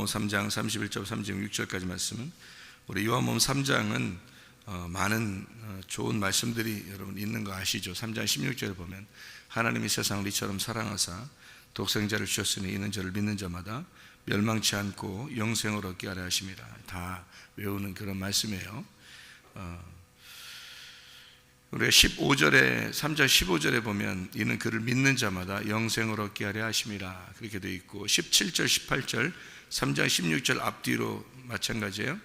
요한복음 3장 31절 36절까지 말씀은, 우리 요한복음 3장은 많은 좋은 말씀들이 여러분 있는 거 아시죠? 3장 16절에 보면 하나님이 세상을 이처럼 사랑하사 독생자를 주셨으니 이는 저를 믿는 자마다 멸망치 않고 영생을 얻게 하려 하심이라. 다 외우는 그런 말씀이에요. 우리가 15절에 3장 15절에 보면 이는 그를 믿는 자마다 영생을 얻게 하려 하심이라 그렇게 되어 있고, 17절 18절 3장 16절 앞뒤로 마찬가지예요.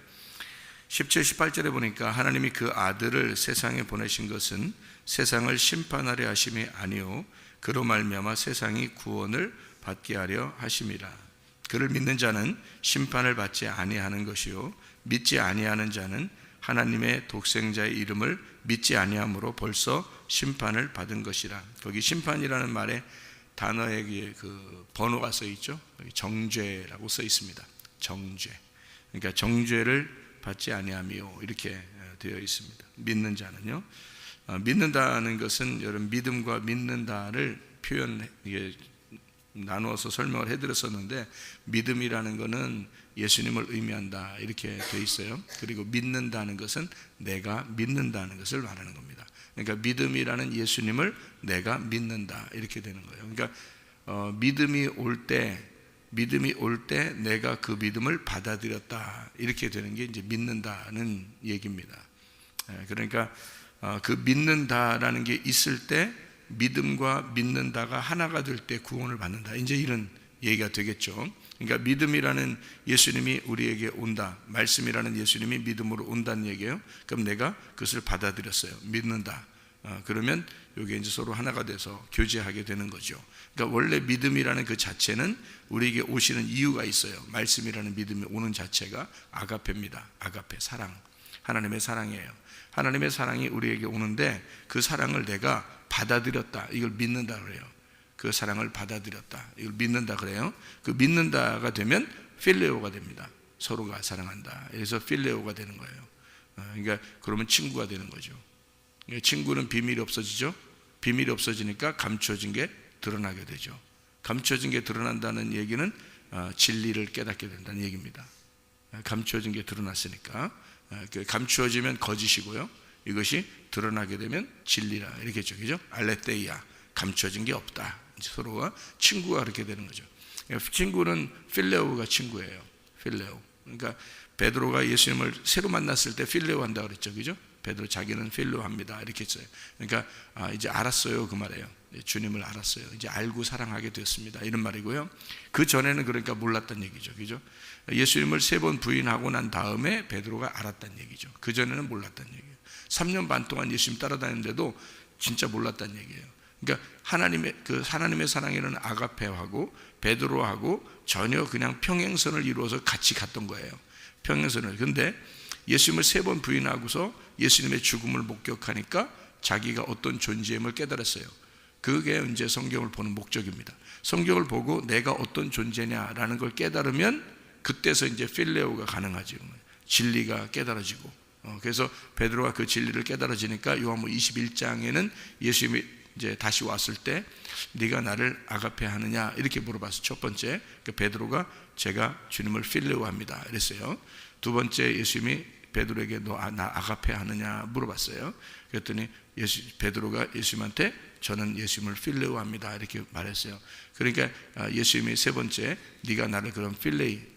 17, 18절에 보니까 하나님이 그 아들을 세상에 보내신 것은 세상을 심판하려 하심이 아니요 그로 말미암아 세상이 구원을 받게 하려 하심이라. 그를 믿는 자는 심판을 받지 아니하는 것이요 믿지 아니하는 자는 하나님의 독생자의 이름을 믿지 아니함으로 벌써 심판을 받은 것이라. 거기 심판이라는 말에 단어에 그 번호가 써 있죠. 정죄라고 써 있습니다. 정죄. 그러니까 정죄를 받지 아니하며 이렇게 되어 있습니다. 믿는 자는요. 믿는다는 것은 여러분 믿음과 믿는다를 나누어서 설명을 해드렸었는데, 믿음이라는 것은 예수님을 의미한다 이렇게 되어 있어요. 그리고 믿는다는 것은 내가 믿는다는 것을 말하는 겁니다. 그러니까 믿음이라는 예수님을 내가 믿는다 이렇게 되는 거예요. 그러니까 믿음이 올 때 내가 그 믿음을 받아들였다 이렇게 되는 게 이제 믿는다는 얘기입니다. 그러니까 그 믿는다라는 게 있을 때 믿음과 믿는다가 하나가 될 때 구원을 받는다, 이제 이런 얘기가 되겠죠. 그러니까 믿음이라는 예수님이 우리에게 온다, 말씀이라는 예수님이 믿음으로 온다는 얘기예요. 그럼 내가 그것을 받아들였어요. 믿는다. 그러면 이게 이제 서로 하나가 돼서 교제하게 되는 거죠. 그러니까 원래 믿음이라는 그 자체는 우리에게 오시는 이유가 있어요. 말씀이라는 믿음이 오는 자체가 아가페입니다. 아가페, 사랑. 하나님의 사랑이에요. 하나님의 사랑이 우리에게 오는데 그 사랑을 내가 받아들였다, 이걸 믿는다 그래요. 그 사랑을 받아들였다, 이걸 믿는다 그래요. 그 믿는다가 되면 필레오가 됩니다. 서로가 사랑한다. 그래서 필레오가 되는 거예요. 그러니까 그러면 친구가 되는 거죠. 친구는 비밀이 없어지죠. 비밀이 없어지니까 감춰진 게 드러나게 되죠. 감춰진 게 드러난다는 얘기는 진리를 깨닫게 된다는 얘기입니다. 감춰진 게 드러났으니까. 감추어지면 거짓이고요, 이것이 드러나게 되면 진리라 이렇게 했죠. 그죠? 알레테이아, 감춰진 게 없다. 서로가 친구가 그렇게 되는 거죠. 친구는 필레오가 친구예요. 필레오. 그러니까 베드로가 예수님을 새로 만났을 때 필레오 한다 그랬죠. 그죠? 베드로 자기는 필레오 합니다 이렇게 했어요. 그러니까 이제 알았어요 그 말이에요. 주님을 알았어요. 이제 알고 사랑하게 되었습니다 이런 말이고요. 그 전에는 그러니까 몰랐던 얘기죠. 그죠? 예수님을 3번 부인하고 난 다음에 베드로가 알았다는 얘기죠. 그 전에는 몰랐다는 얘기예요. 3년 반 동안 예수님 따라다녔는데도 진짜 몰랐다는 얘기예요. 그러니까 하나님의 사랑이라는 아가페하고 베드로하고 전혀 그냥 평행선을 이루어서 같이 갔던 거예요. 평행선을. 근데 예수님을 3번 부인하고서 예수님의 죽음을 목격하니까 자기가 어떤 존재임을 깨달았어요. 그게 이제 성경을 보는 목적입니다. 성경을 보고 내가 어떤 존재냐라는 걸 깨달으면 그때서 이제 필레오가 가능하죠. 진리가 깨달아지고. 그래서 베드로가 그 진리를 깨달아지니까 요한복음 21장에는 예수님이 이제 다시 왔을 때 네가 나를 아가페 하느냐 이렇게 물어봤어요. 첫 번째 베드로가 제가 주님을 필레오합니다 이랬어요. 두 번째 예수님이 베드로에게 너 나 아가페 하느냐 물어봤어요. 그랬더니 베드로가 예수님한테 저는 예수님을 필레오합니다 이렇게 말했어요. 그러니까 예수님이 세 번째 네가 나를 그럼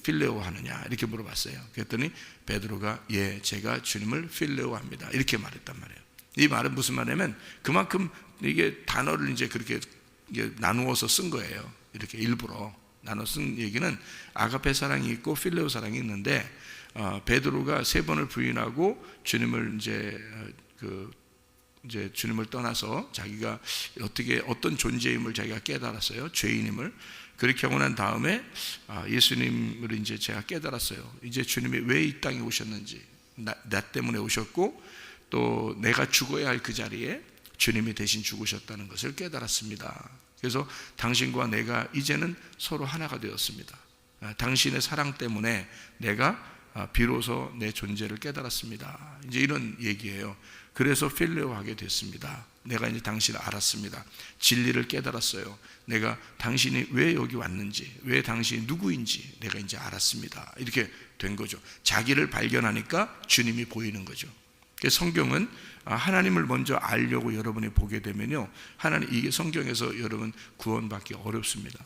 필레오 하느냐 이렇게 물어봤어요. 그랬더니 베드로가 예 제가 주님을 필레오합니다 이렇게 말했단 말이에요. 이 말은 무슨 말이냐면 그만큼 이게 단어를 이제 그렇게 나누어서 쓴 거예요. 이렇게 일부러 나눠 쓴 얘기는 아가페 사랑이 있고 필레오 사랑이 있는데 베드로가 3번을 부인하고 주님을 이제 주님을 떠나서 자기가 어떤 존재임을 자기가 깨달았어요. 죄인임을. 그렇게 하고 난 다음에 예수님을 이제 제가 깨달았어요. 이제 주님이 왜 이 땅에 오셨는지, 나 때문에 오셨고 또 내가 죽어야 할 그 자리에 주님이 대신 죽으셨다는 것을 깨달았습니다. 그래서 당신과 내가 이제는 서로 하나가 되었습니다. 당신의 사랑 때문에 내가 비로소 내 존재를 깨달았습니다. 이제 이런 얘기예요. 그래서 필레오하게 됐습니다. 내가 이제 당신을 알았습니다. 진리를 깨달았어요. 내가 당신이 왜 여기 왔는지, 왜 당신이 누구인지 내가 이제 알았습니다. 이렇게 된 거죠. 자기를 발견하니까 주님이 보이는 거죠. 그래서 성경은 하나님을 먼저 알려고 여러분이 보게 되면요, 하나님, 이게 성경에서 여러분 구원받기 어렵습니다.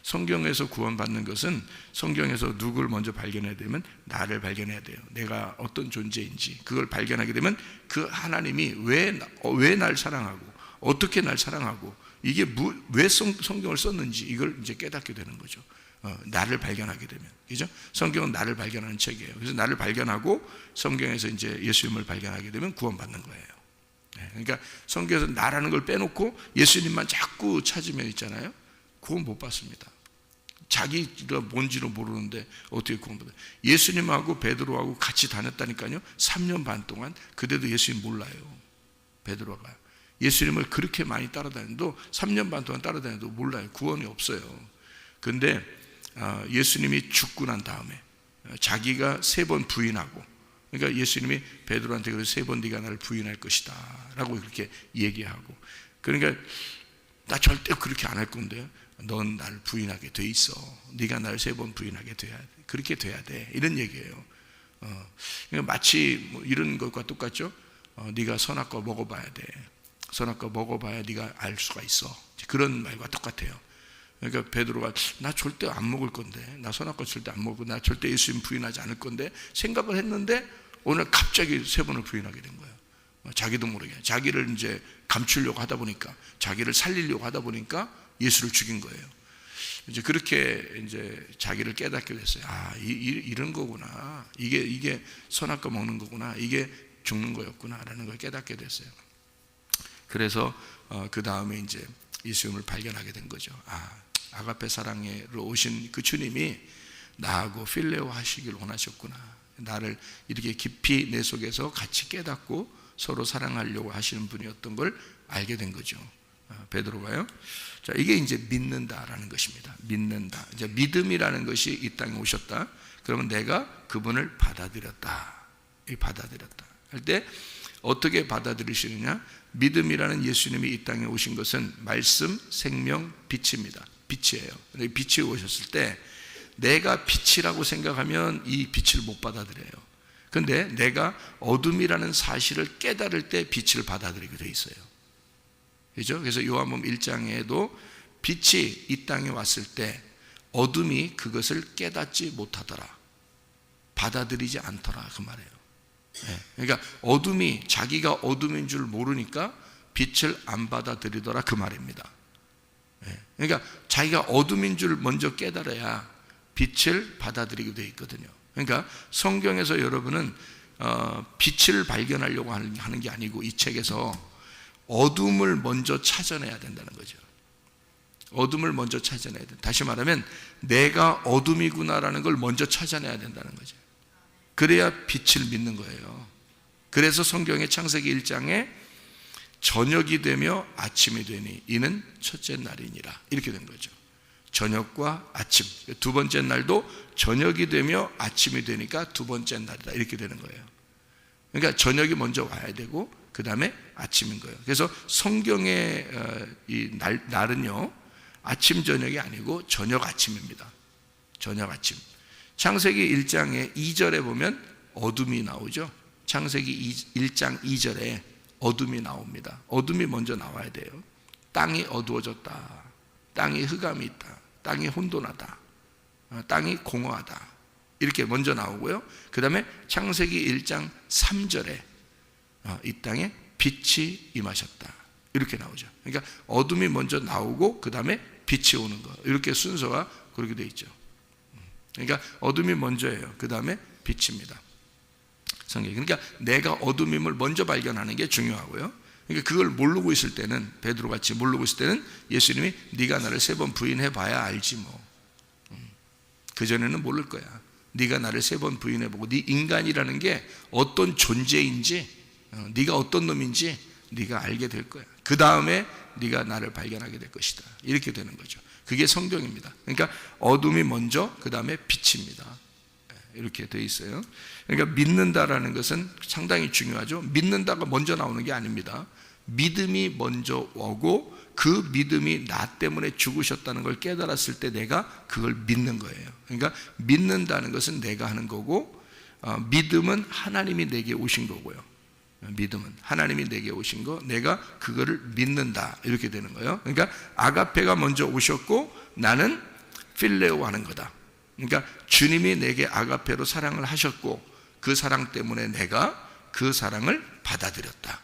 성경에서 구원받는 것은 성경에서 누구를 먼저 발견해야 되면 나를 발견해야 돼요. 내가 어떤 존재인지 그걸 발견하게 되면 그 하나님이 왜 날 사랑하고 어떻게 날 사랑하고 이게 왜 성경을 썼는지 이걸 이제 깨닫게 되는 거죠. 나를 발견하게 되면, 그죠? 성경은 나를 발견하는 책이에요. 그래서 나를 발견하고 성경에서 이제 예수님을 발견하게 되면 구원받는 거예요. 그러니까 성경에서 나라는 걸 빼놓고 예수님만 자꾸 찾으면 있잖아요, 구원 못 받습니다. 자기가 뭔지도 모르는데 어떻게 구원받아요? 예수님하고 베드로하고 같이 다녔다니까요. 3년 반 동안. 그때도 예수님 몰라요. 베드로가 예수님을 그렇게 많이 따라다녀도 3년 반 동안 따라다녀도 몰라요. 구원이 없어요. 근데 예수님이 죽고 난 다음에 자기가 3번 부인하고, 그러니까 예수님이 베드로한테 그래서 3번 네가 나를 부인할 것이다 라고 그렇게 얘기하고, 그러니까 나 절대 그렇게 안 할 건데 넌 나를 부인하게 돼 있어. 네가 나를 3번 부인하게 돼야 돼. 그렇게 돼야 돼. 이런 얘기예요. 그러니까 마치 뭐 이런 것과 똑같죠. 네가 선악과 먹어봐야 돼. 선악과 먹어봐야 네가 알 수가 있어. 그런 말과 똑같아요. 그러니까 베드로가 나 절대 안 먹을 건데, 나 선악과 절대 안 먹고, 나 절대 예수님 부인하지 않을 건데 생각을 했는데 오늘 갑자기 3번을 부인하게 된 거예요. 자기도 모르게 자기를 이제 감추려고 하다 보니까, 자기를 살리려고 하다 보니까 예수를 죽인 거예요. 이제 그렇게 이제 자기를 깨닫게 됐어요. 이런 거구나. 이게 선악과 먹는 거구나. 이게 죽는 거였구나라는 걸 깨닫게 됐어요. 그래서 그 다음에 이제 예수님을 발견하게 된 거죠. 아가페 사랑으로 오신 그 주님이 나하고 필레오 하시길 원하셨구나. 나를 이렇게 깊이 내 속에서 같이 깨닫고 서로 사랑하려고 하시는 분이었던 걸 알게 된 거죠. 베드로가요. 자, 이게 이제 믿는다라는 것입니다. 믿는다. 이제 믿음이라는 것이 이 땅에 오셨다. 그러면 내가 그분을 받아들였다. 받아들였다 할 때 어떻게 받아들이시느냐? 믿음이라는 예수님이 이 땅에 오신 것은 말씀, 생명, 빛입니다. 빛이에요. 빛이 오셨을 때 내가 빛이라고 생각하면 이 빛을 못 받아들여요. 그런데 내가 어둠이라는 사실을 깨달을 때 빛을 받아들이게 돼 있어요. 그렇죠? 그래서 요한복음 1장에도 빛이 이 땅에 왔을 때 어둠이 그것을 깨닫지 못하더라, 받아들이지 않더라, 그 말이에요. 그러니까 어둠이 자기가 어둠인 줄 모르니까 빛을 안 받아들이더라, 그 말입니다. 그러니까 자기가 어둠인 줄 먼저 깨달아야 빛을 받아들이게 되어 있거든요. 그러니까 성경에서 여러분은 빛을 발견하려고 하는 게 아니고 이 책에서 어둠을 먼저 찾아내야 된다는 거죠. 어둠을 먼저 찾아내야 돼. 다시 말하면 내가 어둠이구나라는 걸 먼저 찾아내야 된다는 거죠. 그래야 빛을 믿는 거예요. 그래서 성경의 창세기 1장에 저녁이 되며 아침이 되니 이는 첫째 날이니라, 이렇게 된 거죠. 저녁과 아침, 두 번째 날도 저녁이 되며 아침이 되니까 두 번째 날이다, 이렇게 되는 거예요. 그러니까 저녁이 먼저 와야 되고 그 다음에 아침인 거예요. 그래서 성경의 이 날은요, 아침 저녁이 아니고 저녁 아침입니다. 저녁 아침. 창세기 1장의 2절에 보면 어둠이 나오죠. 창세기 1장 2절에 어둠이 나옵니다. 어둠이 먼저 나와야 돼요. 땅이 어두워졌다, 땅이 흑암이 있다, 땅이 혼돈하다, 땅이 공허하다, 이렇게 먼저 나오고요. 그 다음에 창세기 1장 3절에 이 땅에 빛이 임하셨다, 이렇게 나오죠. 그러니까 어둠이 먼저 나오고 그 다음에 빛이 오는 거, 이렇게 순서가 그렇게 돼 있죠. 그러니까 어둠이 먼저예요. 그 다음에 빛입니다, 성경. 그러니까 내가 어둠임을 먼저 발견하는 게 중요하고요. 그러니까 그걸 모르고 있을 때는, 베드로같이 모르고 있을 때는 예수님이 네가 나를 3번 부인해 봐야 알지 뭐. 그전에는 모를 거야. 네가 나를 3번 부인해 보고 네 인간이라는 게 어떤 존재인지, 네가 어떤 놈인지 네가 알게 될 거야. 그 다음에 네가 나를 발견하게 될 것이다, 이렇게 되는 거죠. 그게 성경입니다. 그러니까 어둠이 먼저, 그 다음에 빛입니다. 이렇게 되어 있어요. 그러니까 믿는다라는 것은 상당히 중요하죠. 믿는다가 먼저 나오는 게 아닙니다. 믿음이 먼저 오고 그 믿음이 나 때문에 죽으셨다는 걸 깨달았을 때 내가 그걸 믿는 거예요. 그러니까 믿는다는 것은 내가 하는 거고, 믿음은 하나님이 내게 오신 거고요. 믿음은 하나님이 내게 오신 거, 내가 그거를 믿는다, 이렇게 되는 거예요. 그러니까 아가페가 먼저 오셨고 나는 필레오 하는 거다. 그러니까 주님이 내게 아가페로 사랑을 하셨고 그 사랑 때문에 내가 그 사랑을 받아들였다,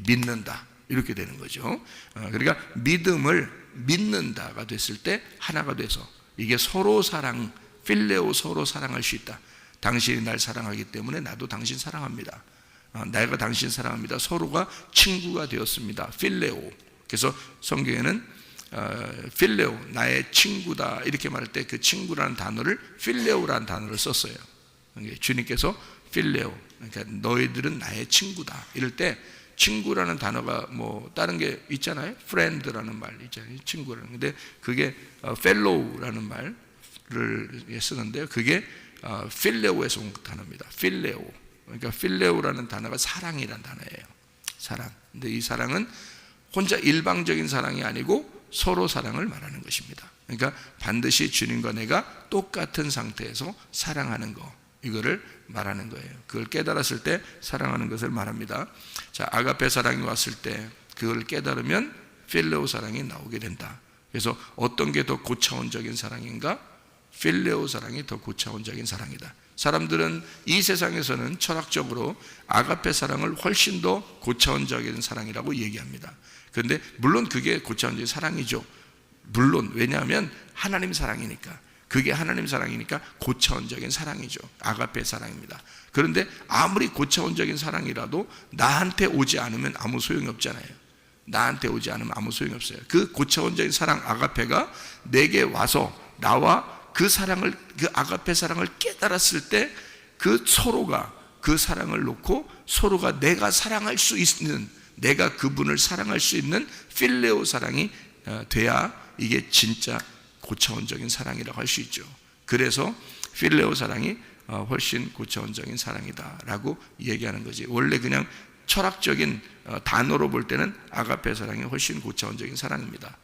믿는다, 이렇게 되는 거죠. 그러니까 믿음을 믿는다가 됐을 때 하나가 돼서 이게 서로 사랑, 필레오, 서로 사랑할 수 있다. 당신이 날 사랑하기 때문에 나도 당신 사랑합니다. 내가 당신 사랑합니다. 서로가 친구가 되었습니다. 필레오. 그래서 성경에는 필레오, 나의 친구다, 이렇게 말할 때 그 친구라는 단어를 필레오라는 단어를 썼어요. 주님께서 필레오, 그러니까 너희들은 나의 친구다, 이럴 때 친구라는 단어가 뭐 다른 게 있잖아요. friend라는 말 있잖아요. 친구라는. 근데 그게 fellow라는 말을 쓰는데요. 그게 필레오에서 온 단어입니다. 필레오. 그러니까 필레오라는 단어가 사랑이라는 단어예요. 사랑. 근데 이 사랑은 혼자 일방적인 사랑이 아니고 서로 사랑을 말하는 것입니다. 그러니까 반드시 주님과 내가 똑같은 상태에서 사랑하는 거, 이거를 말하는 거예요. 그걸 깨달았을 때 사랑하는 것을 말합니다. 자, 아가페 사랑이 왔을 때 그걸 깨달으면 필레오 사랑이 나오게 된다. 그래서 어떤 게 더 고차원적인 사랑인가? 필레오 사랑이 더 고차원적인 사랑이다. 사람들은 이 세상에서는 철학적으로 아가페 사랑을 훨씬 더 고차원적인 사랑이라고 얘기합니다. 그런데 물론 그게 고차원적인 사랑이죠. 물론, 왜냐하면 하나님 사랑이니까, 그게 하나님 사랑이니까 고차원적인 사랑이죠. 아가페 사랑입니다. 그런데 아무리 고차원적인 사랑이라도 나한테 오지 않으면 아무 소용이 없잖아요. 나한테 오지 않으면 아무 소용이 없어요. 그 고차원적인 사랑 아가페가 내게 와서 나와 그 사랑을, 그 아가페 사랑을 깨달았을 때 그 서로가 그 사랑을 놓고 서로가 내가 사랑할 수 있는, 내가 그분을 사랑할 수 있는 필레오 사랑이 돼야 이게 진짜 고차원적인 사랑이라고 할 수 있죠. 그래서 필레오 사랑이 훨씬 고차원적인 사랑이다라고 얘기하는 거지. 원래 그냥 철학적인 단어로 볼 때는 아가페 사랑이 훨씬 고차원적인 사랑입니다.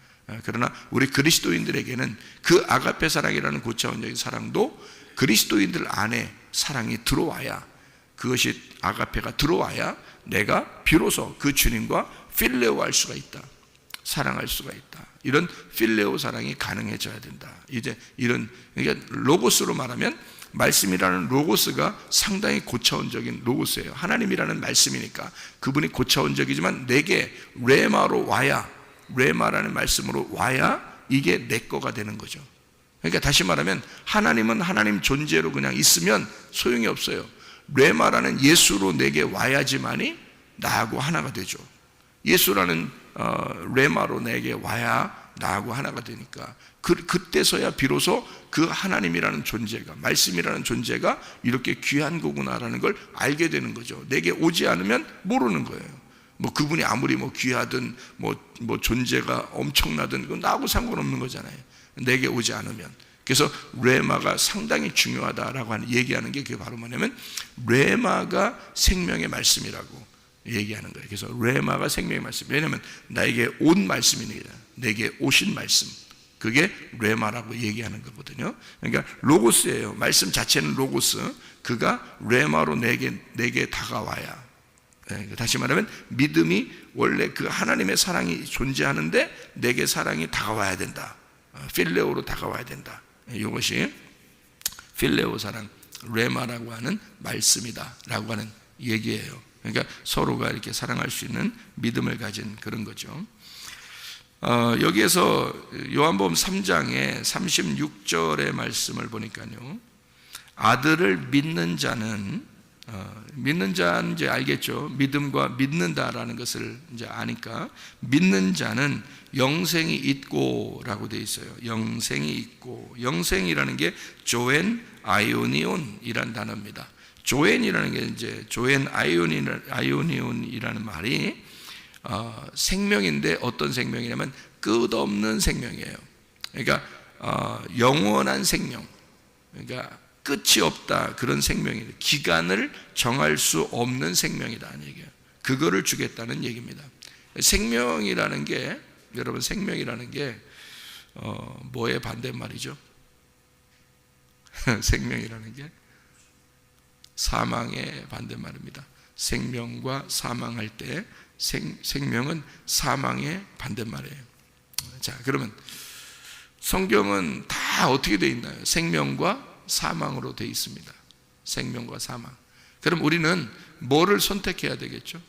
그러나 우리 그리스도인들에게는 그 아가페 사랑이라는 고차원적인 사랑도 그리스도인들 안에 사랑이 들어와야, 그것이 아가페가 들어와야 내가 비로소 그 주님과 필레오할 수가 있다, 사랑할 수가 있다. 이런 필레오 사랑이 가능해져야 된다. 이제 이런, 그러니까 로고스로 말하면 말씀이라는 로고스가 상당히 고차원적인 로고스예요. 하나님이라는 말씀이니까 그분이 고차원적이지만 내게 레마로 와야, 레마라는 말씀으로 와야 이게 내 거가 되는 거죠. 그러니까 다시 말하면 하나님은 하나님 존재로 그냥 있으면 소용이 없어요. 레마라는 예수로 내게 와야지만이 나하고 하나가 되죠. 예수라는 레마로 내게 와야 나하고 하나가 되니까 그때서야 비로소 그 하나님이라는 존재가, 말씀이라는 존재가 이렇게 귀한 거구나라는 걸 알게 되는 거죠. 내게 오지 않으면 모르는 거예요. 뭐 그분이 아무리 뭐 귀하든 뭐 존재가 엄청나든 그건 나하고 상관없는 거잖아요. 내게 오지 않으면. 그래서 레마가 상당히 중요하다라고 얘기하는 게 그게 바로 뭐냐면 레마가 생명의 말씀이라고 얘기하는 거예요. 그래서 레마가 생명의 말씀. 왜냐하면 나에게 온 말씀이니까, 내게 오신 말씀, 그게 레마라고 얘기하는 거거든요. 그러니까 로고스예요. 말씀 자체는 로고스. 그가 레마로 내게 다가와야. 다시 말하면 믿음이 원래 그 하나님의 사랑이 존재하는데 내게 사랑이 다가와야 된다. 필레오로 다가와야 된다. 이것이 필레오 사랑, 레마라고 하는 말씀이다라고 하는 얘기예요. 그러니까 서로가 이렇게 사랑할 수 있는 믿음을 가진 그런 거죠. 여기에서 요한복음 3장의 36절의 말씀을 보니까요, 아들을 믿는 자는, 믿는 자는 이제 알겠죠. 믿음과 믿는다라는 것을 이제 아니까, 믿는 자는 영생이 있고라고 되어 있어요. 영생이 있고, 영생이라는 게 조엔 아이오니온이라는 단어입니다. 조엔이라는 게 이제 조엔 아이오니온이라는 말이 생명인데 어떤 생명이냐면 끝없는 생명이에요. 그러니까 영원한 생명. 그러니까 끝이 없다, 그런 생명이에요. 기간을 정할 수 없는 생명이라는 얘기예요. 그거를 주겠다는 얘기입니다. 생명이라는 게, 여러분, 생명이라는 게 뭐의 반대말이죠? 생명이라는 게 사망의 반대말입니다. 생명과 사망할 때 생명은 사망의 반대말이에요. 자, 그러면 성경은 다 어떻게 되어 있나요? 생명과 사망으로 되어 있습니다. 생명과 사망. 그럼 우리는 뭐를 선택해야 되겠죠?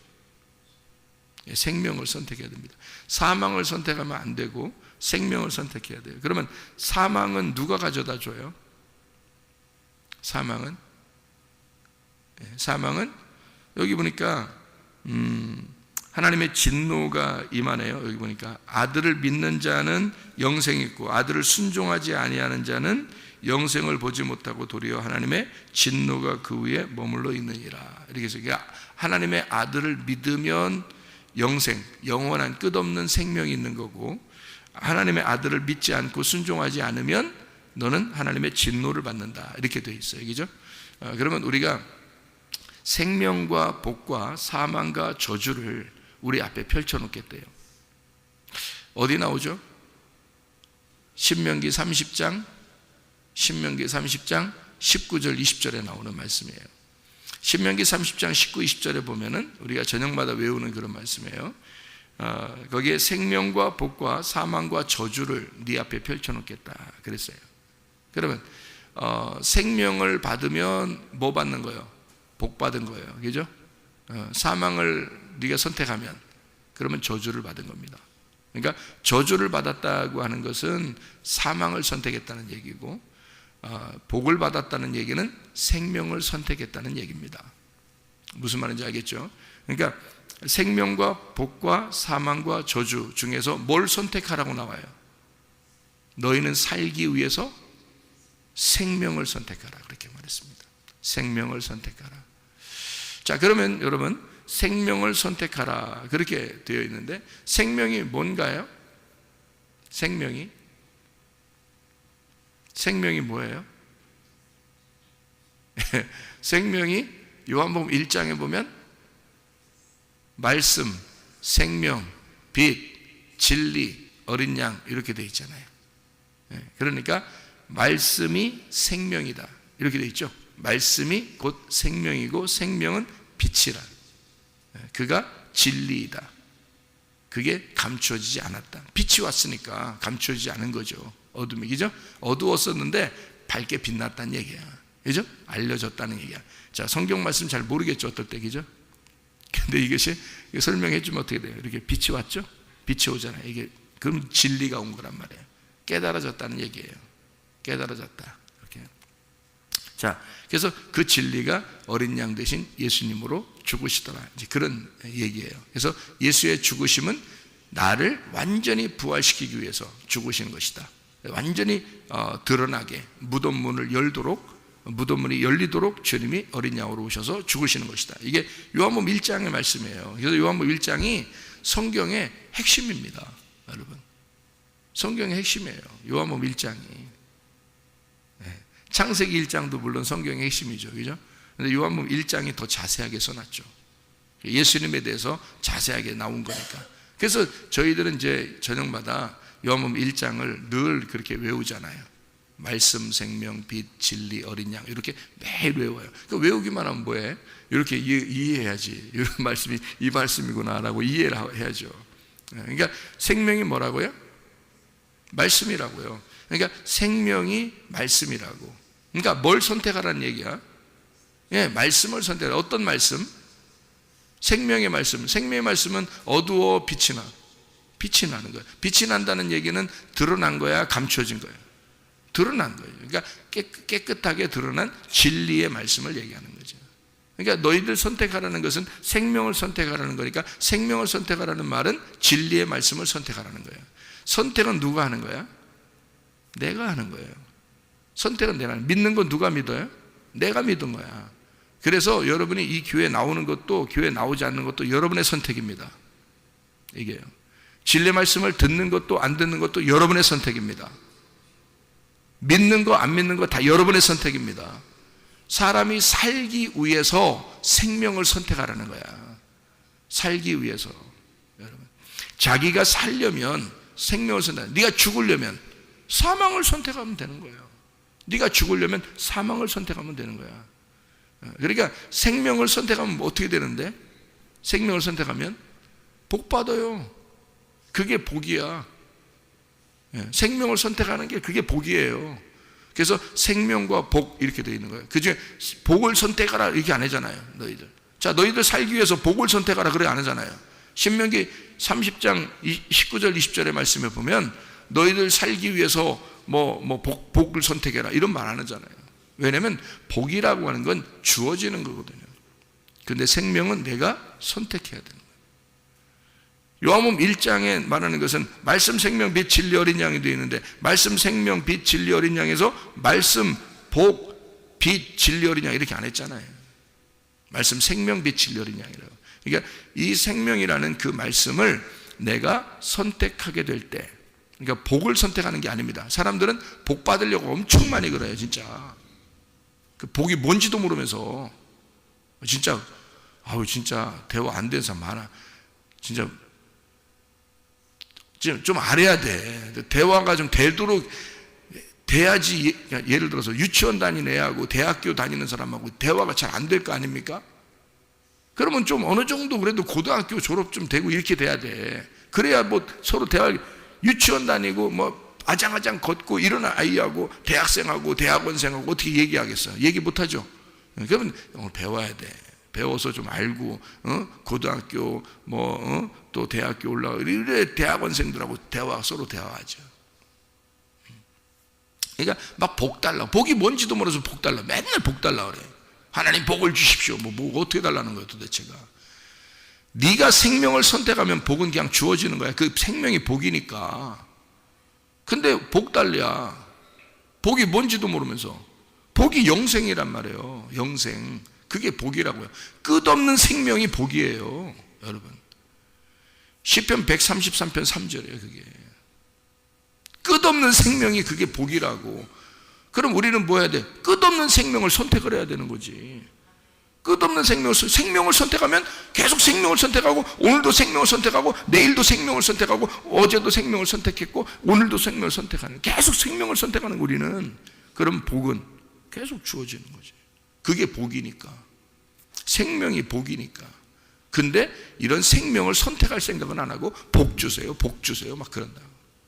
생명을 선택해야 됩니다. 사망을 선택하면 안 되고 생명을 선택해야 돼요. 그러면 사망은 누가 가져다 줘요? 사망은 여기 보니까 하나님의 진노가 임하네요. 여기 보니까 아들을 믿는 자는 영생이 있고 아들을 순종하지 아니하는 자는 영생을 보지 못하고 도리어 하나님의 진노가 그 위에 머물러 있느니라. 이렇게 해서 하나님의 아들을 믿으면 영생, 영원한 끝없는 생명이 있는 거고, 하나님의 아들을 믿지 않고 순종하지 않으면 너는 하나님의 진노를 받는다, 이렇게 되어 있어요. 그죠? 그러면 우리가 생명과 복과 사망과 저주를 우리 앞에 펼쳐놓겠대요. 어디 나오죠? 신명기 30장 19절 20절에 나오는 말씀이에요. 신명기 30장 19, 20절에 보면은 우리가 저녁마다 외우는 그런 말씀이에요. 거기에 생명과 복과 사망과 저주를 네 앞에 펼쳐놓겠다 그랬어요. 그러면 생명을 받으면 뭐 받는 거예요? 복 받은 거예요. 그죠? 사망을 네가 선택하면 그러면 저주를 받은 겁니다. 그러니까 저주를 받았다고 하는 것은 사망을 선택했다는 얘기고, 복을 받았다는 얘기는 생명을 선택했다는 얘기입니다. 무슨 말인지 알겠죠? 그러니까 생명과 복과 사망과 저주 중에서 뭘 선택하라고 나와요? 너희는 살기 위해서 생명을 선택하라, 그렇게 말했습니다. 생명을 선택하라. 자, 그러면 여러분, 생명을 선택하라 그렇게 되어 있는데 생명이 뭔가요? 생명이 뭐예요? 생명이 요한복음 1장에 보면 말씀, 생명, 빛, 진리, 어린 양 이렇게 되어 있잖아요. 그러니까 말씀이 생명이다 이렇게 되어 있죠. 말씀이 곧 생명이고 생명은 빛이라. 그가 진리이다. 그게 감추어지지 않았다. 빛이 왔으니까 감추어지지 않은 거죠. 어둠이, 그죠? 어두웠었는데 밝게 빛났다는 얘기야. 그죠? 알려졌다는 얘기야. 자, 성경 말씀 잘 모르겠죠, 어떨 때, 그죠? 근데 이것이 설명해 주면 어떻게 돼요? 이렇게 빛이 왔죠? 빛이 오잖아요. 이게 그럼 진리가 온 거란 말이에요. 깨달아졌다는 얘기예요. 깨달아졌다. 이렇게. 자, 그래서 그 진리가 어린 양 대신 예수님으로 죽으시더라. 이제 그런 얘기예요. 그래서 예수의 죽으심은 나를 완전히 부활시키기 위해서 죽으신 것이다. 완전히 드러나게 무덤 문을 열도록, 무덤문이 열리도록 주님이 어린 양으로 오셔서 죽으시는 것이다. 이게 요한복음 1장의 말씀이에요. 그래서 요한복음 1장이 성경의 핵심입니다, 여러분. 성경의 핵심이에요, 요한복음 1장이. 창세기 1장도 물론 성경의 핵심이죠, 그죠? 근데 요한복음 1장이 더 자세하게 써놨죠. 예수님에 대해서 자세하게 나온 거니까. 그래서 저희들은 이제 저녁마다 요한복음 1장을 늘 그렇게 외우잖아요. 말씀, 생명, 빛, 진리, 어린 양 이렇게 매일 외워요. 그 외우기만 하면 뭐해? 이렇게 이해해야지. 이런 말씀이 이 말씀이구나라고 이해를 해야죠. 그러니까 생명이 뭐라고요? 말씀이라고요. 그러니까 생명이 말씀이라고. 그러니까 뭘 선택하라는 얘기야? 예, 말씀을 선택하라. 어떤 말씀? 생명의 말씀. 생명의 말씀은 어두워 빛이 나. 빛이 나는 거예요. 빛이 난다는 얘기는 드러난 거야, 감춰진 거예요? 드러난 거예요. 그러니까 깨끗하게 드러난 진리의 말씀을 얘기하는 거죠. 그러니까 너희들 선택하라는 것은 생명을 선택하라는 거니까 생명을 선택하라는 말은 진리의 말씀을 선택하라는 거예요. 선택은 누가 하는 거야? 내가 하는 거예요. 선택은 내가 하는 거예요. 믿는 건 누가 믿어요? 내가 믿은 거야. 그래서 여러분이 이 교회에 나오는 것도 교회에 나오지 않는 것도 여러분의 선택입니다. 이게요. 진리의 말씀을 듣는 것도 안 듣는 것도 여러분의 선택입니다. 믿는 거 안 믿는 거 다 여러분의 선택입니다. 사람이 살기 위해서 생명을 선택하라는 거야. 살기 위해서. 여러분, 자기가 살려면 생명을 선택. 네가 죽으려면 사망을 선택하면 되는 거예요. 네가 죽으려면 사망을 선택하면 되는 거야. 그러니까 생명을 선택하면 어떻게 되는데? 생명을 선택하면 복 받아요. 그게 복이야. 생명을 선택하는 게 그게 복이에요. 그래서 생명과 복 이렇게 되어 있는 거예요. 그중에 복을 선택하라 이렇게 안 하잖아요. 너희들. 자, 너희들 살기 위해서 복을 선택하라 그래 안 하잖아요. 신명기 30장 19절 20절의 말씀에 보면 너희들 살기 위해서 복을 선택해라 이런 말 안 하잖아요. 왜냐하면 복이라고 하는 건 주어지는 거거든요. 그런데 생명은 내가 선택해야 되는 거예요. 요한복음 1장에 말하는 것은 말씀 생명 빛 진리 어린 양이 되어 있는데 말씀 생명 빛 진리 어린 양에서 말씀 복 빛 진리 어린 양 이렇게 안 했잖아요. 말씀 생명 빛 진리 어린 양이라고. 그러니까 이 생명이라는 그 말씀을 내가 선택하게 될 때, 그러니까 복을 선택하는 게 아닙니다. 사람들은 복 받으려고 엄청 많이 그래요. 진짜 그 복이 뭔지도 모르면서 진짜 대화 안 되는 사람 많아. 진짜 좀 알아야 돼. 대화가 좀 되도록 돼야지. 예를 들어서 유치원 다니는 애하고 대학교 다니는 사람하고 대화가 잘 안 될 거 아닙니까? 그러면 좀 어느 정도 그래도 고등학교 졸업 좀 되고 이렇게 돼야 돼. 그래야 서로 대화. 유치원 다니고 아장아장 걷고 이런 아이하고 대학생하고 대학원생하고 어떻게 얘기하겠어? 얘기 못하죠. 그러면 배워야 돼. 배워서 좀 알고 고등학교 또 대학교 올라가고 이래 대학원생들하고 서로 대화하죠. 그러니까 막 복 달라. 복이 뭔지도 모르면서 복 달라. 맨날 복 달라 그래. 하나님 복을 주십시오. 뭐 어떻게 달라는 거야 도대체가. 네가 생명을 선택하면 복은 그냥 주어지는 거야. 그 생명이 복이니까. 근데 복 달랴. 복이 뭔지도 모르면서. 복이 영생이란 말이에요. 영생. 그게 복이라고요. 끝없는 생명이 복이에요. 여러분. 시편 133편 3절이에요. 그게. 끝없는 생명이 그게 복이라고. 그럼 우리는 뭐 해야 돼? 끝없는 생명을 선택을 해야 되는 거지. 끝없는 생명을 선택하면 계속 생명을 선택하고 오늘도 생명을 선택하고 내일도 생명을 선택하고 어제도 생명을 선택했고 오늘도 생명을 선택하는 계속 생명을 선택하는 우리는 그럼 복은 계속 주어지는 거지. 그게 복이니까. 생명이 복이니까. 근데 이런 생명을 선택할 생각은 안 하고 복 주세요 막 그런다.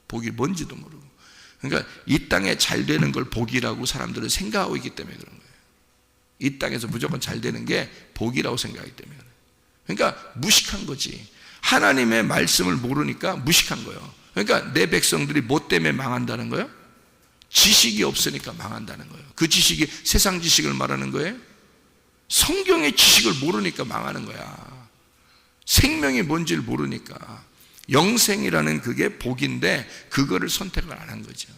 복이 뭔지도 모르고. 그러니까 이 땅에 잘 되는 걸 복이라고 사람들은 생각하고 있기 때문에 그런 거예요. 이 땅에서 무조건 잘 되는 게 복이라고 생각하기 때문에 그래요. 그러니까 무식한 거지. 하나님의 말씀을 모르니까 무식한 거예요. 그러니까 내 백성들이 뭐 때문에 망한다는 거예요? 지식이 없으니까 망한다는 거예요. 그 지식이 세상 지식을 말하는 거예요? 성경의 지식을 모르니까 망하는 거야. 생명이 뭔지를 모르니까. 영생이라는 그게 복인데 그거를 선택을 안 한 거죠.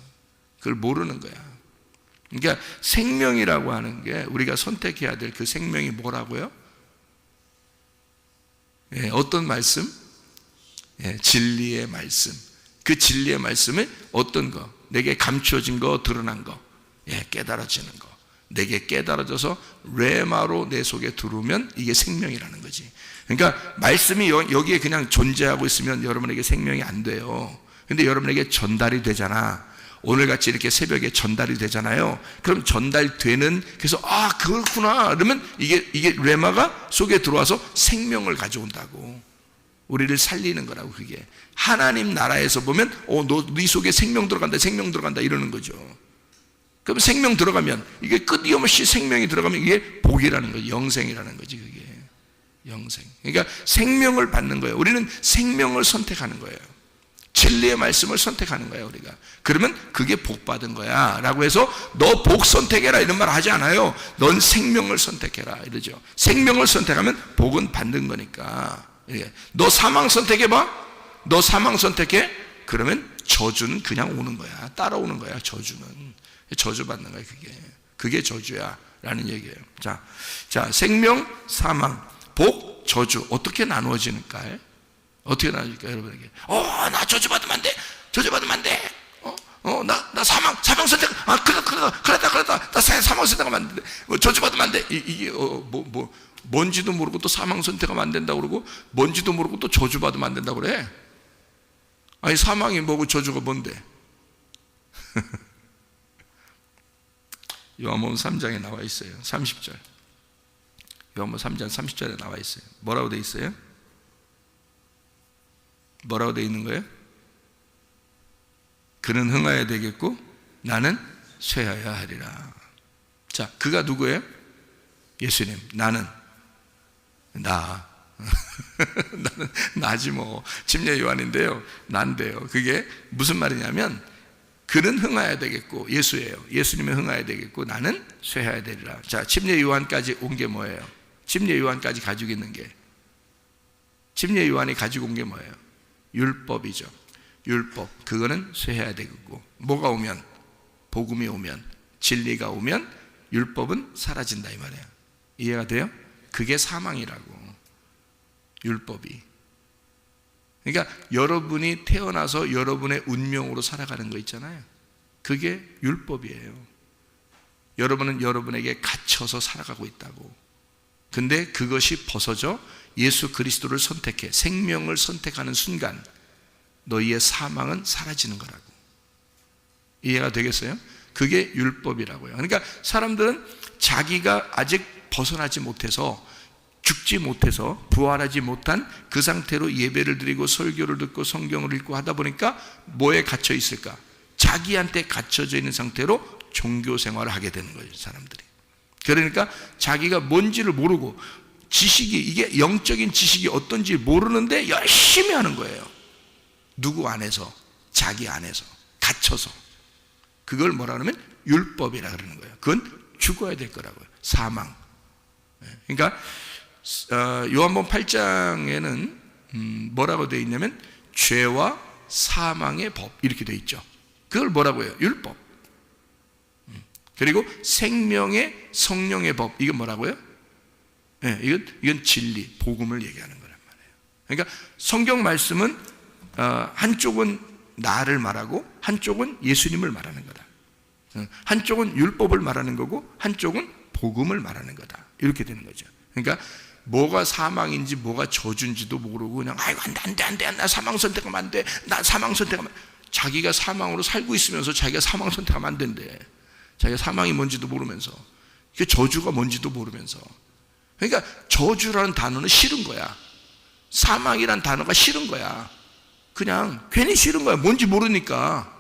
그걸 모르는 거야. 그러니까 생명이라고 하는 게 우리가 선택해야 될 그 생명이 뭐라고요? 어떤 말씀? 진리의 말씀. 그 진리의 말씀은 어떤 거? 내게 감추어진 거, 드러난 거, 깨달아지는 거. 내게 깨달아져서 레마로 내 속에 들어오면 이게 생명이라는 거지. 그러니까 말씀이 여기에 그냥 존재하고 있으면 여러분에게 생명이 안 돼요. 근데 여러분에게 전달이 되잖아. 오늘같이 이렇게 새벽에 전달이 되잖아요. 그럼 전달되는, 그래서 그렇구나 그러면 이게 레마가 속에 들어와서 생명을 가져온다고. 우리를 살리는 거라고. 그게 하나님 나라에서 보면 네 속에 생명 들어간다 이러는 거죠. 그럼 생명 들어가면 이게 끝이없이 생명이 들어가면 이게 복이라는 거지. 영생이라는 거지. 그게 영생. 그러니까 생명을 받는 거예요. 우리는 생명을 선택하는 거예요. 진리의 말씀을 선택하는 거예요. 우리가. 그러면 그게 복 받은 거야 라고 해서 너 복 선택해라 이런 말 하지 않아요. 넌 생명을 선택해라 이러죠. 생명을 선택하면 복은 받는 거니까. 너 사망 선택해봐. 너 사망 선택해. 그러면 저주는 그냥 오는 거야. 따라오는 거야. 저주는. 저주받는 거야. 그게 저주야 라는 얘기예요. 자, 생명, 사망, 복, 저주 어떻게 나누어지는가요? 어떻게 나누어질까요? 여러분에게 나 저주받으면 안 돼. 저주받으면 안 돼. 나 사망 선택, 그랬다. 나 사망 선택하면 안 돼. 저주받으면 안 돼. 이게, 뭔지도 모르고 또 사망 선택하면 안 된다고 그러고, 뭔지도 모르고 또 저주받으면 안 된다고 그래. 아니, 사망이 뭐고 저주가 뭔데? 요한복음 3장에 나와 있어요. 30절. 요한복음 3장 30절에 나와 있어요. 뭐라고 돼 있어요? 뭐라고 돼 있는 거예요? 그는 흥하여야 되겠고 나는 쇠하여야 하리라. 자, 그가 누구예요? 예수님. 나는 나. 나는 나지 뭐. 침례 요한인데요, 난데요. 그게 무슨 말이냐면, 그는 흥하여야 되겠고, 예수예요. 예수님은 흥하여야 되겠고 나는 쇠하여야 되리라. 자, 침례 요한까지 온 게 뭐예요? 침례 요한까지 가지고 있는 게, 침례 요한이 가지고 온 게 뭐예요? 율법이죠. 율법. 그거는 쇠해야 되고, 뭐가 오면, 복음이 오면, 진리가 오면 율법은 사라진다 이 말이에요. 이해가 돼요? 그게 사망이라고. 율법이. 그러니까 여러분이 태어나서 여러분의 운명으로 살아가는 거 있잖아요. 그게 율법이에요. 여러분은 여러분에게 갇혀서 살아가고 있다고. 근데 그것이 벗어져 예수 그리스도를 선택해 생명을 선택하는 순간 너희의 사망은 사라지는 거라고. 이해가 되겠어요? 그게 율법이라고요. 그러니까 사람들은 자기가 아직 벗어나지 못해서, 죽지 못해서, 부활하지 못한 그 상태로 예배를 드리고 설교를 듣고 성경을 읽고 하다 보니까 뭐에 갇혀 있을까? 자기한테 갇혀져 있는 상태로 종교 생활을 하게 되는 거예요, 사람들이. 그러니까 자기가 뭔지를 모르고, 지식이, 이게 영적인 지식이 어떤지 모르는데 열심히 하는 거예요. 누구 안에서? 자기 안에서 갇혀서. 그걸 뭐라 그러면 율법이라 그러는 거예요. 그건 죽어야 될 거라고요. 사망. 그러니까 요한복음 8장에는 뭐라고 되어 있냐면 죄와 사망의 법 이렇게 되어 있죠. 그걸 뭐라고 해요? 율법. 그리고 생명의 성령의 법, 이건 뭐라고요? 이건 진리, 복음을 얘기하는 거란 말이에요. 그러니까 성경 말씀은 한쪽은 나를 말하고 한쪽은 예수님을 말하는 거다. 한쪽은 율법을 말하는 거고 한쪽은 복음을 말하는 거다. 이렇게 되는 거죠. 그러니까 뭐가 사망인지 뭐가 저주인지도 모르고 그냥 아이고 안돼 나 사망 선택하면 안 돼. 나 사망 선택하면, 자기가 사망으로 살고 있으면서 자기가 사망 선택하면 안 된대. 자기가 사망이 뭔지도 모르면서, 이게 저주가 뭔지도 모르면서. 그러니까 저주라는 단어는 싫은 거야. 사망이란 단어가 싫은 거야. 그냥 괜히 싫은 거야. 뭔지 모르니까.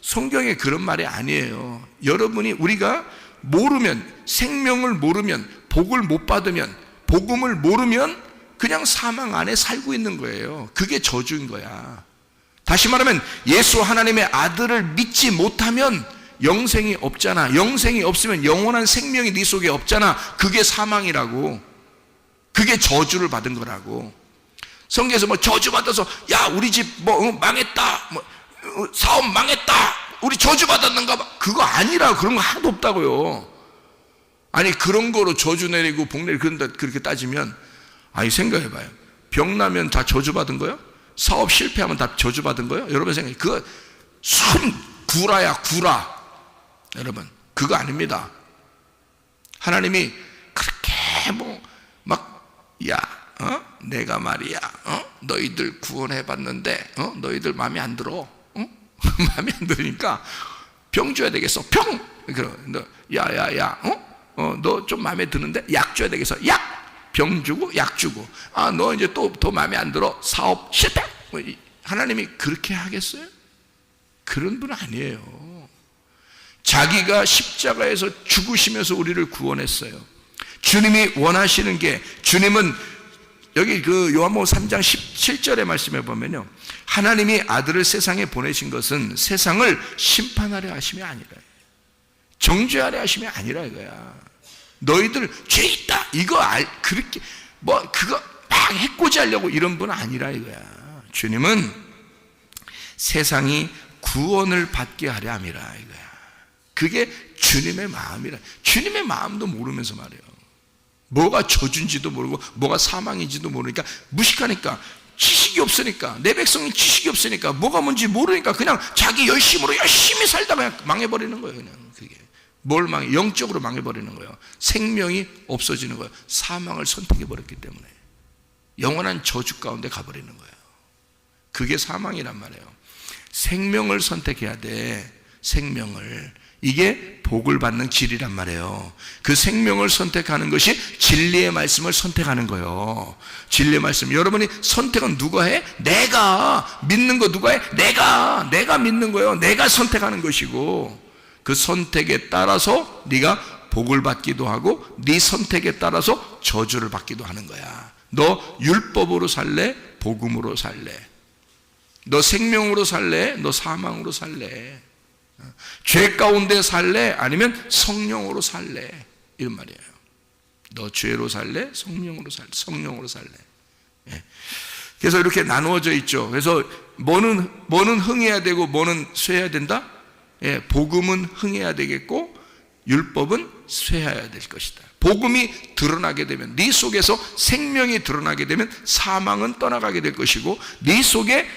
성경에 그런 말이 아니에요. 여러분이, 우리가 모르면, 생명을 모르면, 복을 못 받으면, 복음을 모르면 그냥 사망 안에 살고 있는 거예요. 그게 저주인 거야. 다시 말하면 예수 하나님의 아들을 믿지 못하면 영생이 없잖아. 영생이 없으면 영원한 생명이 네 속에 없잖아. 그게 사망이라고. 그게 저주를 받은 거라고. 성경에서 뭐 저주받아서 야 우리 집 망했다, 사업 망했다, 우리 저주받았는가 봐. 그거 아니라. 그런 거 하나도 없다고요. 아니 그런 거로 저주 내리고 복 내리고 그렇게 따지면, 아니 생각해봐요. 병 나면 다 저주받은 거예요? 사업 실패하면 다 저주받은 거예요? 여러분 생각해. 그거 순 구라야, 구라. 여러분 그거 아닙니다. 하나님이 그렇게 내가 말이야 너희들 구원해봤는데 너희들 마음에 안 들어. 마음에 안 들으니까 병 줘야 되겠어. 병. 너 야야야 너 좀 마음에 드는데 약 줘야 되겠어. 약. 병 주고 약 주고. 너 이제 또 더 마음에 안 들어. 사업 실패. 하나님이 그렇게 하겠어요? 그런 분 아니에요. 자기가 십자가에서 죽으시면서 우리를 구원했어요. 주님이 원하시는 게, 주님은 여기 그 요한복음 3장 17절의 말씀에 보면요, 하나님이 아들을 세상에 보내신 것은 세상을 심판하려 하심이 아니라, 정죄하려 하심이 아니라 이거야. 너희들 죄 있다 이거 그렇게 그거 막 해코지하려고 이런 분 아니라 이거야. 주님은 세상이 구원을 받게 하려 함이라 이거야. 그게 주님의 마음이라. 주님의 마음도 모르면서 말이에요. 뭐가 저주인지도 모르고 뭐가 사망인지도 모르니까 무식하니까 지식이 없으니까, 내 백성이 지식이 없으니까 뭐가 뭔지 모르니까 그냥 자기 열심으로 열심히 살다가 그냥 망해버리는 거예요. 그냥 그게 뭘 망해? 영적으로 망해버리는 거예요. 생명이 없어지는 거예요. 사망을 선택해버렸기 때문에 영원한 저주 가운데 가버리는 거예요. 그게 사망이란 말이에요. 생명을 선택해야 돼. 생명을. 이게 복을 받는 길이란 말이에요. 그 생명을 선택하는 것이 진리의 말씀을 선택하는 거예요. 진리의 말씀. 여러분이 선택은 누가 해? 내가. 믿는 거 누가 해? 내가 믿는 거예요. 내가 선택하는 것이고, 그 선택에 따라서 네가 복을 받기도 하고 네 선택에 따라서 저주를 받기도 하는 거야. 너 율법으로 살래? 복음으로 살래? 너 생명으로 살래? 너 사망으로 살래? 죄 가운데 살래? 아니면 성령으로 살래? 이런 말이에요. 너 죄로 살래? 성령으로 살래? 성령으로 살래? 예. 그래서 이렇게 나누어져 있죠. 그래서 뭐는 흥해야 되고 뭐는 쇠해야 된다? 예, 복음은 흥해야 되겠고 율법은 쇠해야 될 것이다. 복음이 드러나게 되면, 네 속에서 생명이 드러나게 되면 사망은 떠나가게 될 것이고, 네 속에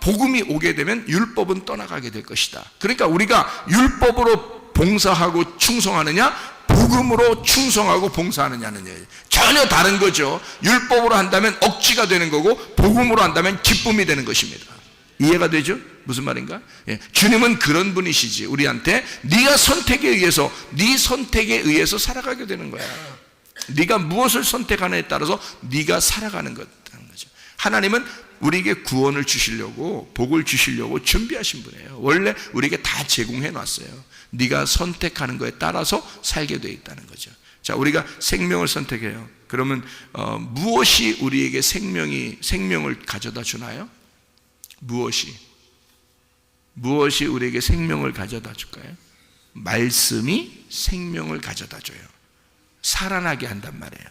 복음이 오게 되면 율법은 떠나가게 될 것이다. 그러니까 우리가 율법으로 봉사하고 충성하느냐, 복음으로 충성하고 봉사하느냐는 전혀 다른 거죠. 율법으로 한다면 억지가 되는 거고, 복음으로 한다면 기쁨이 되는 것입니다. 이해가 되죠? 무슨 말인가? 예. 주님은 그런 분이시지. 우리한테 네가 선택에 의해서, 네 선택에 의해서 살아가게 되는 거야. 네가 무엇을 선택하느냐에 따라서 네가 살아가는 거죠. 하나님은 우리에게 구원을 주시려고, 복을 주시려고 준비하신 분이에요. 원래 우리에게 다 제공해 놨어요. 네가 선택하는 거에 따라서 살게 돼 있다는 거죠. 자, 우리가 생명을 선택해요. 그러면 무엇이 우리에게 생명을 가져다 주나요? 무엇이 우리에게 생명을 가져다 줄까요? 말씀이 생명을 가져다 줘요. 살아나게 한단 말이에요.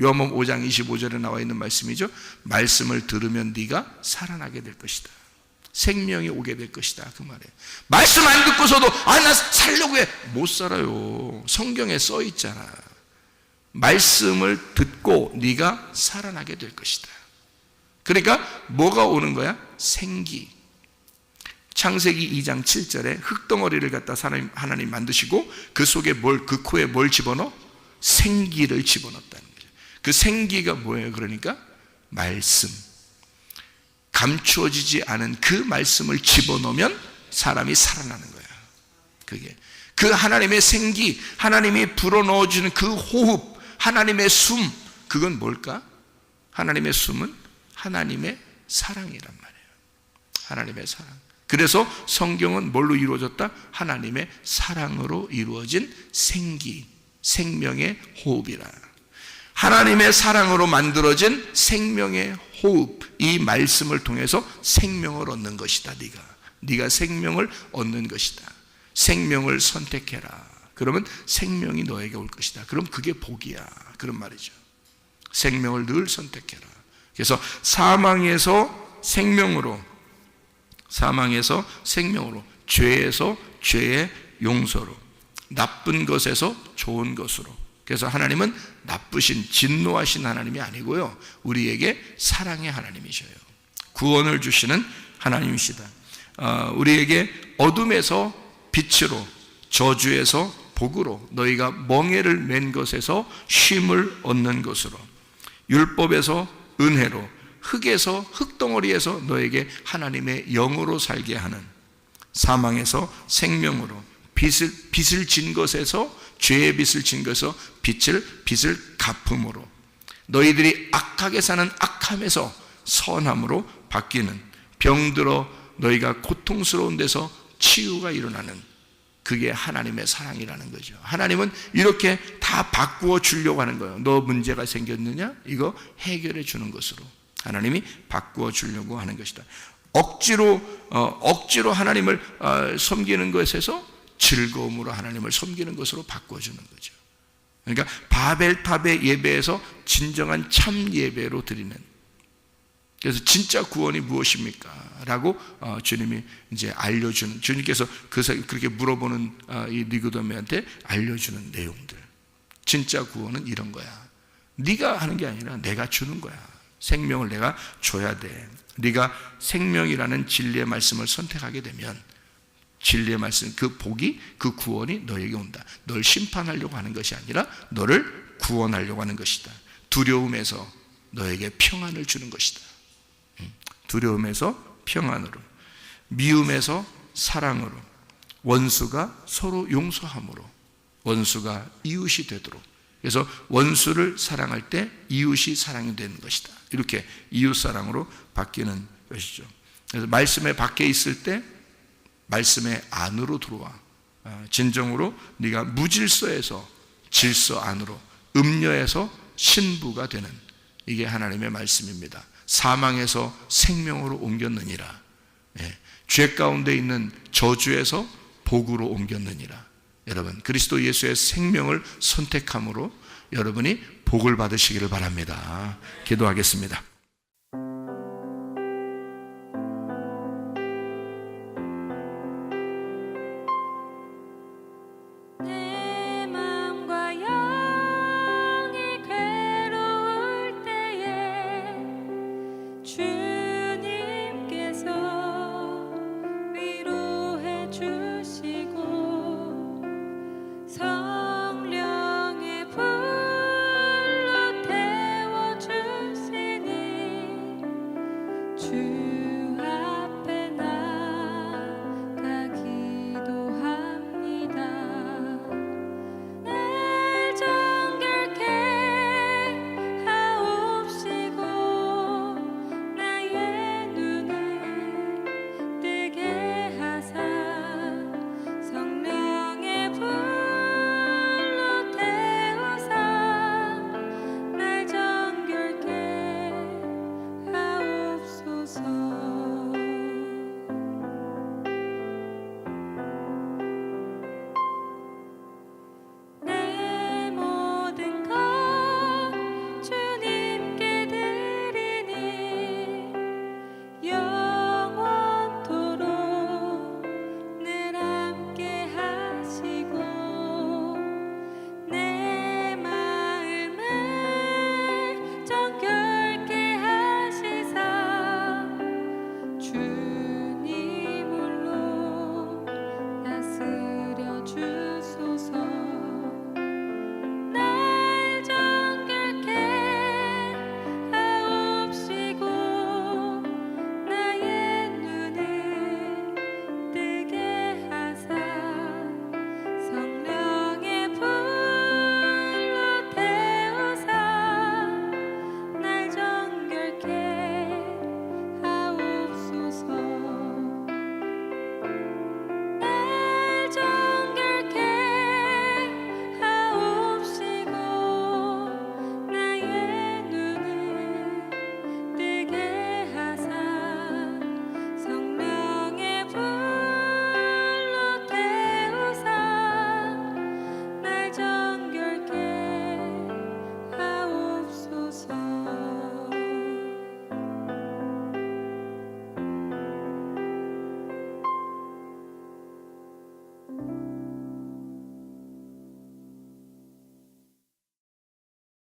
요한복음 5장 25절에 나와 있는 말씀이죠. 말씀을 들으면 네가 살아나게 될 것이다. 생명이 오게 될 것이다. 그 말이에요. 말씀 안 듣고서도 나 살려고 해. 못 살아요. 성경에 써 있잖아. 말씀을 듣고 네가 살아나게 될 것이다. 그러니까 뭐가 오는 거야? 생기. 창세기 2장 7절에 흙덩어리를 갖다 하나님 만드시고 그 속에 그 코에 뭘 집어넣어? 생기를 집어넣었다는 거죠. 그 생기가 뭐예요? 그러니까 말씀. 감추어지지 않은 그 말씀을 집어넣으면 사람이 살아나는 거야. 그게 그 하나님의 생기, 하나님이 불어넣어주는 그 호흡, 하나님의 숨, 그건 뭘까? 하나님의 숨은 하나님의 사랑이란 말이에요. 하나님의 사랑. 그래서 성경은 뭘로 이루어졌다? 하나님의 사랑으로 이루어진 생기, 생명의 호흡이라. 하나님의 사랑으로 만들어진 생명의 호흡, 이 말씀을 통해서 생명을 얻는 것이다. 네가 생명을 얻는 것이다. 생명을 선택해라. 그러면 생명이 너에게 올 것이다. 그럼 그게 복이야. 그런 말이죠. 생명을 늘 선택해라. 그래서 사망에서 생명으로, 죄에서 죄의 용서로, 나쁜 것에서 좋은 것으로. 그래서 하나님은 나쁘신, 진노하신 하나님이 아니고요, 우리에게 사랑의 하나님이셔요. 구원을 주시는 하나님이시다. 우리에게 어둠에서 빛으로, 저주에서 복으로, 너희가 멍에를 맨 것에서 쉼을 얻는 것으로, 율법에서 은혜로, 흙에서, 흙덩어리에서 너에게 하나님의 영으로 살게 하는, 사망에서 생명으로, 빛을 진 것에서, 죄의 빛을 진 것에서 빛을 갚음으로, 너희들이 악하게 사는 악함에서 선함으로 바뀌는, 병들어 너희가 고통스러운 데서 치유가 일어나는, 그게 하나님의 사랑이라는 거죠. 하나님은 이렇게 다 바꾸어 주려고 하는 거예요. 너 문제가 생겼느냐? 이거 해결해 주는 것으로 하나님이 바꾸어 주려고 하는 것이다. 억지로 하나님을 섬기는 것에서 즐거움으로 하나님을 섬기는 것으로 바꿔주는 거죠. 그러니까 바벨탑의 예배에서 진정한 참 예배로 드리는. 그래서 진짜 구원이 무엇입니까? 라고 주님이 이제 알려주는, 주님께서 그렇게 물어보는 이 니고데모한테 알려주는 내용들. 진짜 구원은 이런 거야. 네가 하는 게 아니라 내가 주는 거야. 생명을 내가 줘야 돼. 네가 생명이라는 진리의 말씀을 선택하게 되면 진리의 말씀, 그 복이, 그 구원이 너에게 온다. 널 심판하려고 하는 것이 아니라 너를 구원하려고 하는 것이다. 두려움에서 너에게 평안을 주는 것이다. 두려움에서 평안으로, 미움에서 사랑으로, 원수가 서로 용서함으로, 원수가 이웃이 되도록. 그래서 원수를 사랑할 때 이웃이 사랑이 되는 것이다. 이렇게 이웃사랑으로 바뀌는 것이죠. 그래서 말씀에 밖에 있을 때 말씀의 안으로 들어와. 진정으로 네가 무질서에서 질서 안으로, 음녀에서 신부가 되는, 이게 하나님의 말씀입니다. 사망에서 생명으로 옮겼느니라. 죄 가운데 있는 저주에서 복으로 옮겼느니라. 여러분, 그리스도 예수의 생명을 선택함으로 여러분이 복을 받으시기를 바랍니다. 기도하겠습니다.